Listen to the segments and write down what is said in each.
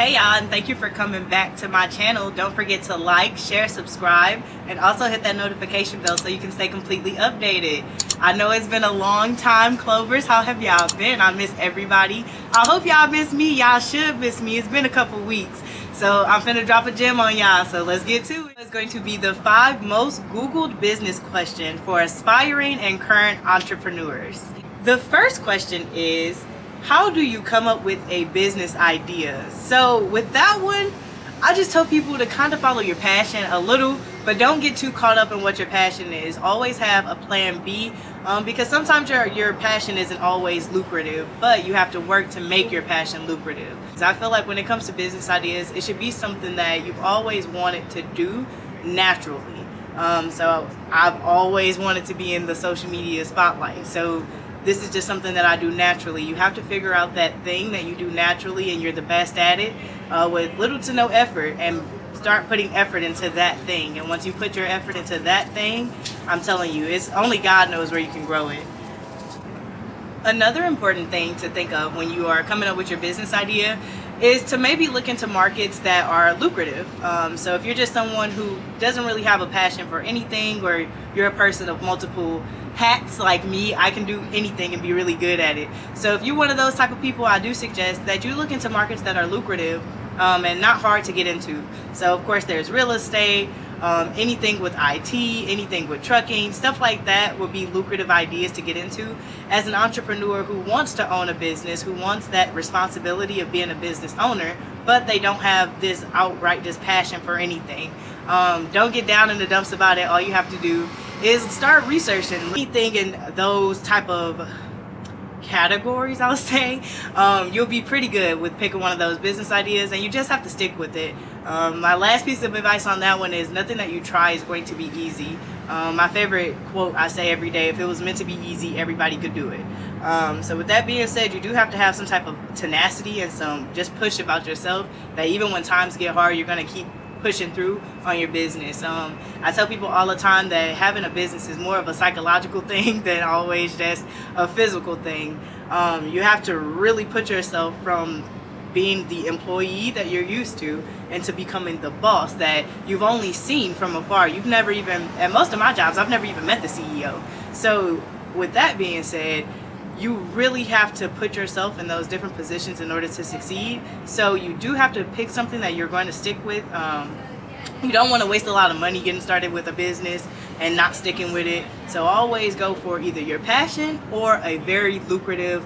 Hey y'all, and thank you for coming back to my channel. Don't forget to like, share, subscribe, and also hit that notification bell so you can stay completely updated. I know it's been a long time, Clovers. How have y'all been? I miss everybody. I hope y'all miss me. Y'all should miss me. It's been a couple weeks. So I'm finna drop a gem on y'all, so let's get to it. It's going to be the 5 most Googled business questions for aspiring and current entrepreneurs. The first question is, how do you come up with a business idea? So with that one, I just tell people to kind of follow your passion a little, but don't get too caught up in what your passion is. Always have a plan B, because sometimes your passion isn't always lucrative, but you have to work to make your passion lucrative. So I feel like when it comes to business ideas, it should be something that you've always wanted to do naturally. So I've always wanted to be in the social media spotlight. So this is just something that I do naturally. You have to figure out that thing that you do naturally and you're the best at it with little to no effort, and start putting effort into that thing. And once you put your effort into that thing, I'm telling you, it's only God knows where you can grow it. Another important thing to think of when you are coming up with your business idea is to maybe look into markets that are lucrative. So if you're just someone who doesn't really have a passion for anything, or you're a person of multiple hats like me, I can do anything and be really good at it. So if you're one of those type of people, I do suggest that you look into markets that are lucrative and not hard to get into. So of course there's real estate, anything with IT, anything with trucking, stuff like that would be lucrative ideas to get into. As an entrepreneur who wants to own a business, who wants that responsibility of being a business owner, but they don't have this outright just passion for anything, don't get down in the dumps about it. All you have to do is start researching anything in those type of categories, I would say. You'll be pretty good with picking one of those business ideas, and you just have to stick with it. My last piece of advice on that one is nothing that you try is going to be easy. My favorite quote I say every day: if it was meant to be easy, everybody could do it. So with that being said, you do have to have some type of tenacity and some just push about yourself, that even when times get hard, you're going to keep pushing through on your business. I tell people all the time that having a business is more of a psychological thing than always just a physical thing. You have to really put yourself from being the employee that you're used to into becoming the boss that you've only seen from afar. You've never even, at most of my jobs, I've never even met the CEO. So with that being said, you really have to put yourself in those different positions in order to succeed. So you do have to pick something that you're going to stick with. You don't want to waste a lot of money getting started with a business and not sticking with it. So always go for either your passion or a very lucrative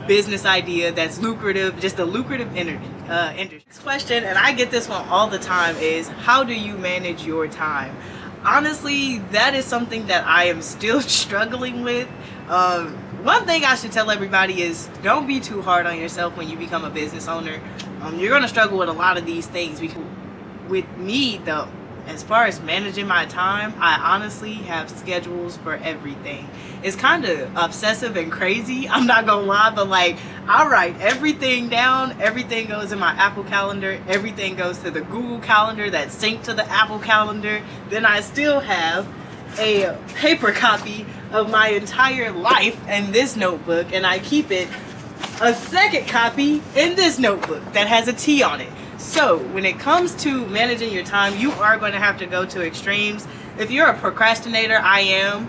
business idea that's lucrative, just a lucrative industry. Next question, and I get this one all the time, is how do you manage your time? Honestly, that is something that I am still struggling with. One thing I should tell everybody is don't be too hard on yourself when you become a business owner. You're going to struggle with a lot of these things. Because with me, though, as far as managing my time, I honestly have schedules for everything. It's kind of obsessive and crazy, I'm not going to lie, but like, I write everything down. Everything goes in my Apple Calendar. Everything goes to the Google Calendar that's synced to the Apple Calendar. Then I still have a paper copy of my entire life in this notebook, and I keep it a second copy in this notebook that has a T on it. So when it comes to managing your time, you are going to have to go to extremes. If you're a procrastinator, I am,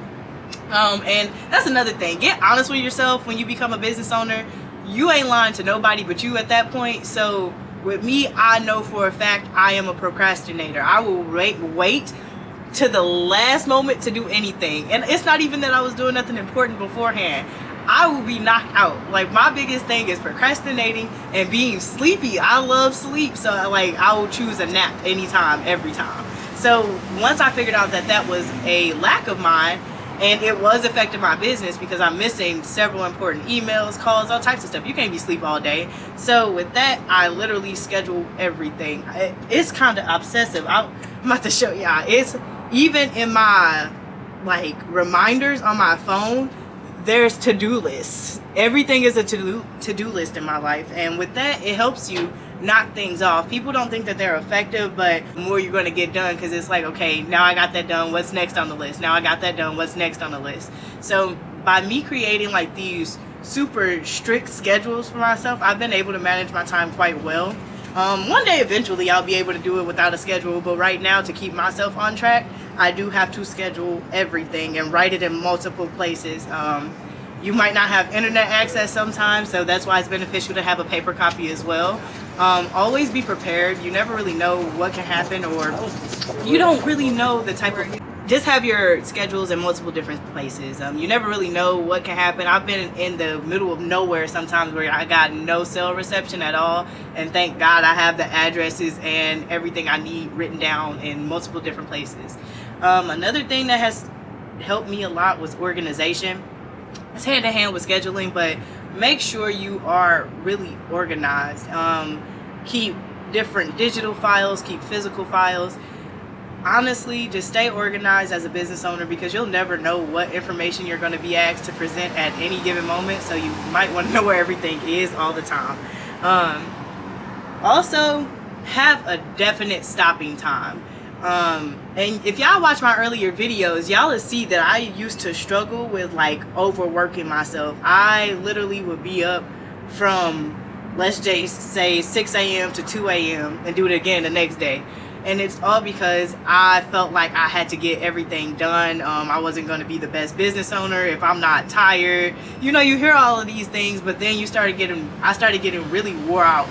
and that's another thing. Get honest with yourself when you become a business owner. You ain't lying to nobody but you at that point. So with me, I know for a fact I am a procrastinator. I will wait to the last moment to do anything, and it's not even that I was doing nothing important beforehand. I will be knocked out. Like, my biggest thing is procrastinating and being sleepy. I love sleep, so like I will choose a nap anytime, every time. So once I figured out that that was a lack of mine, and it was affecting my business because I'm missing several important emails, calls, all types of stuff. You can't be asleep all day. So with that, I literally schedule everything. It's kind of obsessive. I'm about to show y'all. It's even in my like reminders on my phone, there's to-do lists. Everything is a to-do list in my life, and with that, it helps you knock things off. People don't think that they're effective, but the more you're going to get done, because it's like, okay, now I got that done, what's next on the list? Now I got that done, what's next on the list? So by me creating like these super strict schedules for myself, I've been able to manage my time quite well. One day eventually I'll be able to do it without a schedule, but right now, to keep myself on track, I do have to schedule everything and write it in multiple places. You might not have internet access sometimes, so that's why it's beneficial to have a paper copy as well. Always be prepared. You never really know what can happen, or you don't really know the type of... Just have your schedules in multiple different places. You never really know what can happen. I've been in the middle of nowhere sometimes where I got no cell reception at all, and thank God I have the addresses and everything I need written down in multiple different places. Another thing that has helped me a lot was organization. It's hand in hand with scheduling, but make sure you are really organized. Keep different digital files, keep physical files. Honestly, just stay organized as a business owner, because you'll never know what information you're going to be asked to present at any given moment, so you might want to know where everything is all the time. Also, have a definite stopping time. And if y'all watch my earlier videos, y'all will see that I used to struggle with like overworking myself. I literally would be up from, let's just say, 6 a.m. to 2 a.m. and do it again the next day. And it's all because I felt like I had to get everything done. I wasn't going to be the best business owner if I'm not tired. You know, you hear all of these things, but then I started getting really wore out.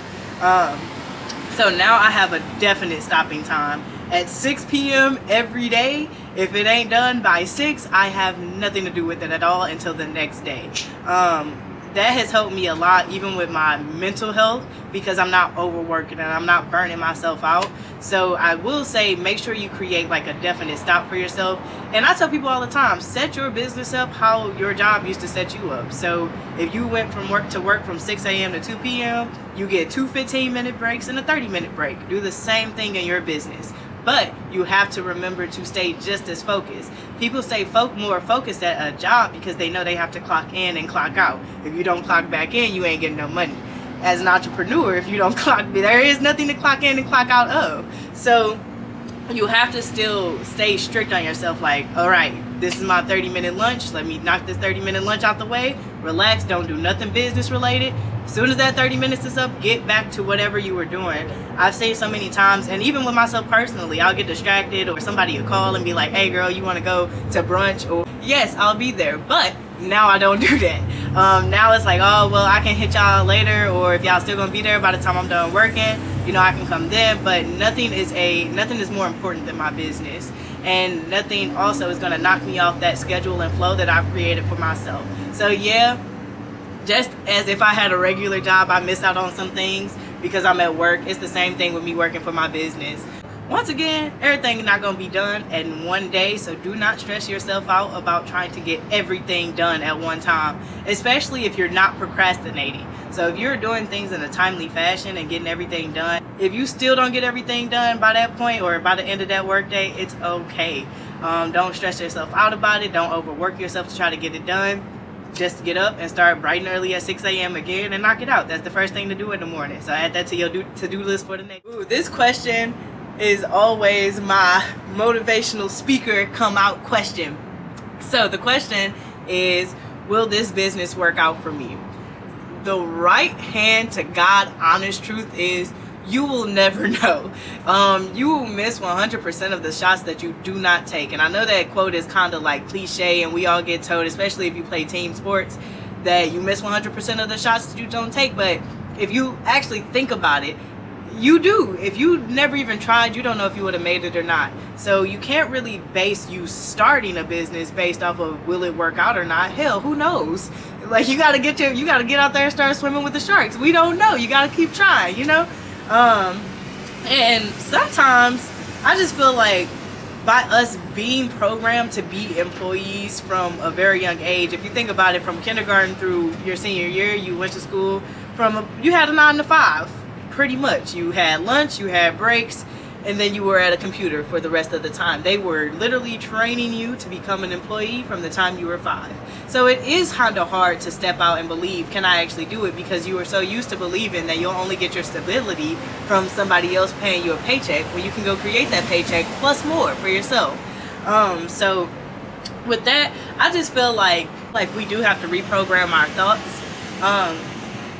So now I have a definite stopping time. At 6 p.m. every day. If it ain't done by 6, I have nothing to do with it at all until the next day. That has helped me a lot, even with my mental health, because I'm not overworking and I'm not burning myself out. So I will say, make sure you create like a definite stop for yourself. And I tell people all the time, set your business up how your job used to set you up. So if you went from work to work from 6 a.m. to 2 p.m., you get 2 15-minute breaks and a 30-minute break. Do the same thing in your business. But you have to remember to stay just as focused. People stay more focused at a job because they know they have to clock in and clock out. If you don't clock back in, you ain't getting no money. As an entrepreneur, if you don't there is nothing to clock in and clock out of. So you have to still stay strict on yourself, like, all right, this is my 30-minute lunch. Let me knock this 30-minute lunch out the way. Relax, don't do nothing business related. As soon as that 30 minutes is up, get back to whatever you were doing. I've said so many times, and even with myself personally, I'll get distracted, or somebody will call and be like, hey girl, you want to go to brunch? Or yes, I'll be there. But now I don't do that. Now it's like, oh, well, I can hit y'all later, or if y'all still gonna be there by the time I'm done working, you know, I can come then. But nothing is more important than my business, and nothing also is gonna knock me off that schedule and flow that I've created for myself. So yeah, just as if I had a regular job, I miss out on some things because I'm at work. It's the same thing with me working for my business. Once again, everything is not going to be done in one day, so do not stress yourself out about trying to get everything done at one time, especially if you're not procrastinating. So if you're doing things in a timely fashion and getting everything done, if you still don't get everything done by that point or by the end of that workday, it's okay. Don't stress yourself out about it. Don't overwork yourself to try to get it done. Just get up and start bright and early at 6 a.m. again and knock it out. That's the first thing to do in the morning. So add that to your to-do list for the next. Ooh, this question is always my motivational speaker come out question. So the question is, will this business work out for me? The right hand to God honest truth is, you will never know. You will miss 100% of the shots that you do not take. And I know that quote is kind of like cliche, and we all get told, especially if you play team sports, that you miss 100% of the shots that you don't take. But if you actually think about it, you do. If you never even tried, you don't know if you would have made it or not. So you can't really base you starting a business based off of will it work out or not. Hell, who knows? Like, you gotta get out there and start swimming with the sharks. We don't know. You gotta keep trying, you know? And sometimes I just feel like by us being programmed to be employees from a very young age, if you think about it, from kindergarten through your senior year, you went to school you had a 9 to 5, pretty much. You had lunch, you had breaks, and then you were at a computer for the rest of the time. They were literally training you to become an employee from the time you were 5. So it is kind of hard to step out and believe, can I actually do it? Because you are so used to believing that you'll only get your stability from somebody else paying you a paycheck, when you can go create that paycheck plus more for yourself. So with that, I just feel like we do have to reprogram our thoughts.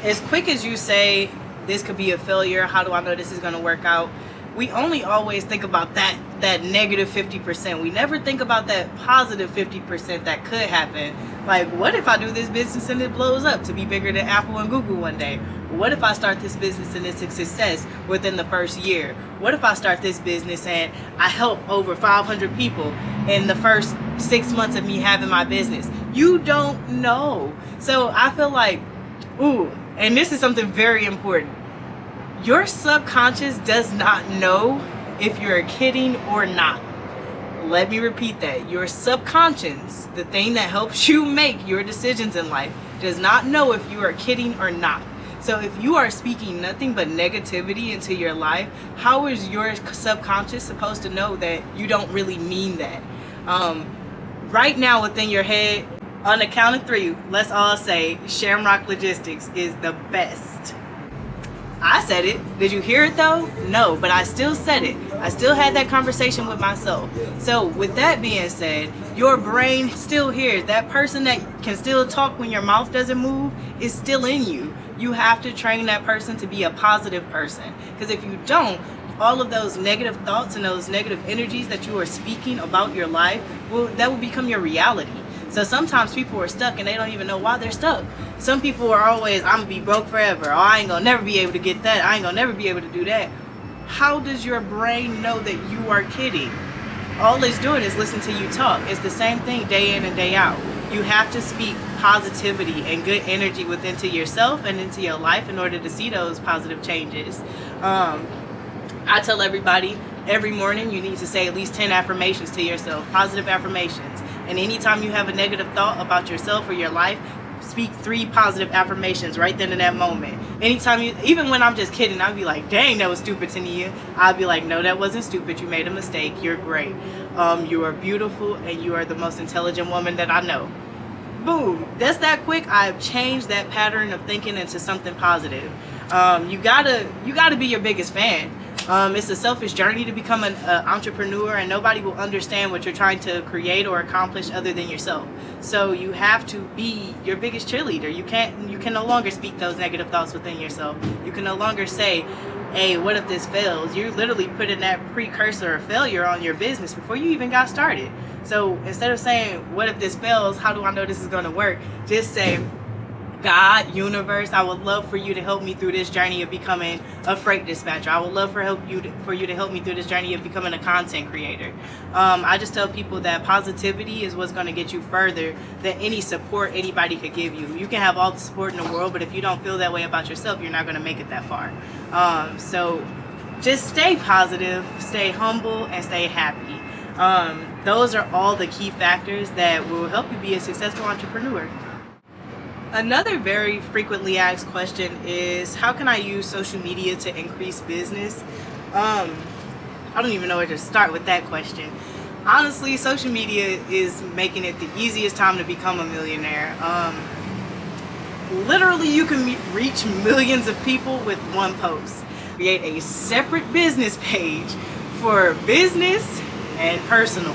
As quick as you say, this could be a failure. How do I know this is going to work out? We only always think about that negative 50%. We never think about that positive 50% that could happen. Like, what if I do this business and it blows up to be bigger than Apple and Google one day? What if I start this business and it's a success within the first year? What if I start this business and I help over 500 people in the first 6 months of me having my business? You don't know. So I feel like, ooh, and this is something very important. Your subconscious does not know if you're kidding or not. Let me repeat that. Your subconscious, the thing that helps you make your decisions in life, does not know if you are kidding or not. So if you are speaking nothing but negativity into your life, how is your subconscious supposed to know that you don't really mean that? Right now within your head, on the count of 3, let's all say Shamrock Logistics is the best. I said it. Did you hear it though? No, but I still said it. I still had that conversation with myself. So with that being said, your brain still hears. That person that can still talk when your mouth doesn't move is still in you. You have to train that person to be a positive person. Because if you don't, all of those negative thoughts and those negative energies that you are speaking about your life, that will become your reality. So sometimes people are stuck and they don't even know why they're stuck. Some people are always, I'm gonna be broke forever, or I ain't gonna never be able to get that, I ain't gonna never be able to do that. How does your brain know that you are kidding? All it's doing is listen to you talk. It's the same thing day in and day out. You have to speak positivity and good energy into yourself and into your life in order to see those positive changes. I tell everybody, every morning you need to say at least 10 affirmations to yourself, positive affirmations. And anytime you have a negative thought about yourself or your life, speak 3 positive affirmations right then in that moment. Anytime even when I'm just kidding, I'll be like, dang, that was stupid, Tania. I'll be like, no, that wasn't stupid. You made a mistake. You're great. You are beautiful and you are the most intelligent woman that I know. Boom. That's that quick. I've changed that pattern of thinking into something positive. You gotta be your biggest fan. It's a selfish journey to become an entrepreneur, and nobody will understand what you're trying to create or accomplish other than yourself. So you have to be your biggest cheerleader. You can no longer speak those negative thoughts within yourself. You can no longer say, hey, what if this fails? You're literally putting that precursor of failure on your business before you even got started. So instead of saying, what if this fails? How do I know this is going to work? Just say, God, universe, I would love for you to help me through this journey of becoming a freight dispatcher. I would love for you to help me through this journey of becoming a content creator. I just tell people that positivity is what's going to get you further than any support anybody could give you. You can have all the support in the world, but if you don't feel that way about yourself, you're not going to make it that far. So just stay positive, stay humble, and stay happy. Those are all the key factors that will help you be a successful entrepreneur. Another very frequently asked question is, how can I use social media to increase business? I don't even know where to start with that question. Honestly, social media is making it the easiest time to become a millionaire. Literally, you can reach millions of people with one post. Create a separate business page for business and personal.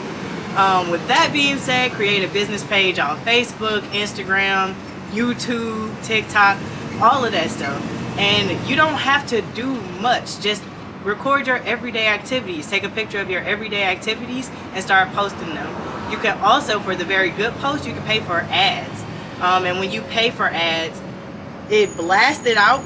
With that being said, create a business page on Facebook, Instagram, YouTube, TikTok, all of that stuff. And you don't have to do much. Just record your everyday activities. Take a picture of your everyday activities and start posting them. You can also, for the very good posts, you can pay for ads. And when you pay for ads, it blasts it out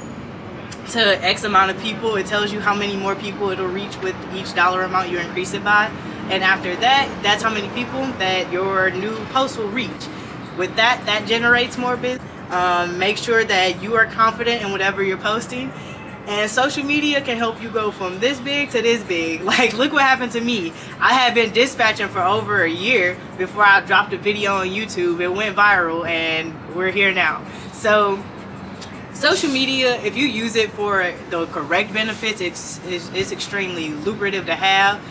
to X amount of people. It tells you how many more people it'll reach with each dollar amount you increase it by. And after that, that's how many people that your new post will reach. With that generates more business. Make sure that you are confident in whatever you're posting. And social media can help you go from this big to this big. Like, look what happened to me. I had been dispatching for over a year before I dropped a video on YouTube. It went viral and we're here now. So social media, if you use it for the correct benefits, it's extremely lucrative to have.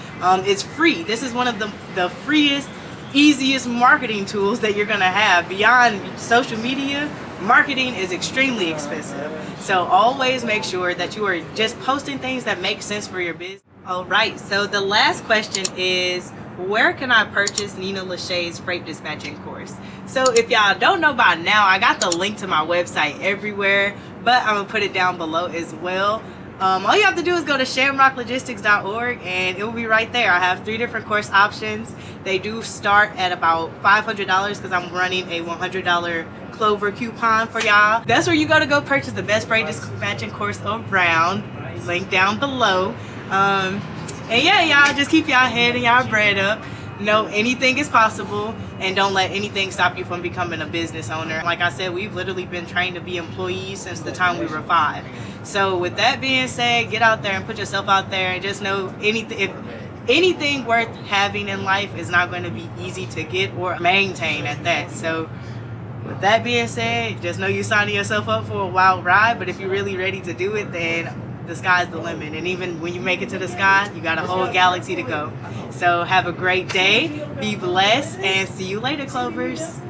It's free. This is one of the freest, easiest marketing tools that you're gonna have. Beyond social media, marketing is extremely expensive. So always make sure that you are just posting things that make sense for your business. Alright, so the last question is, where can I purchase Nina Lachey's freight dispatching course? So if y'all don't know by now, I got the link to my website everywhere, but I'm gonna put it down below as well. All you have to do is go to shamrocklogistics.org and it will be right there. I have 3 different course options. They do start at about $500 because I'm running a $100 Clover coupon for y'all. That's where you go purchase the best braid dispatching course around. Link down below. And yeah, y'all just keep y'all head and y'all bread up. Know anything is possible, and don't let anything stop you from becoming a business owner. Like I said, we've literally been trained to be employees since the time we were 5. So with that being said, get out there and put yourself out there, and just know anything worth having in life is not going to be easy to get or maintain at that. So with that being said, just know you're signing yourself up for a wild ride, but if you're really ready to do it, then the sky's the limit. And even when you make it to the sky, you got a whole galaxy to go. So have a great day, be blessed, and see you later, Clovers.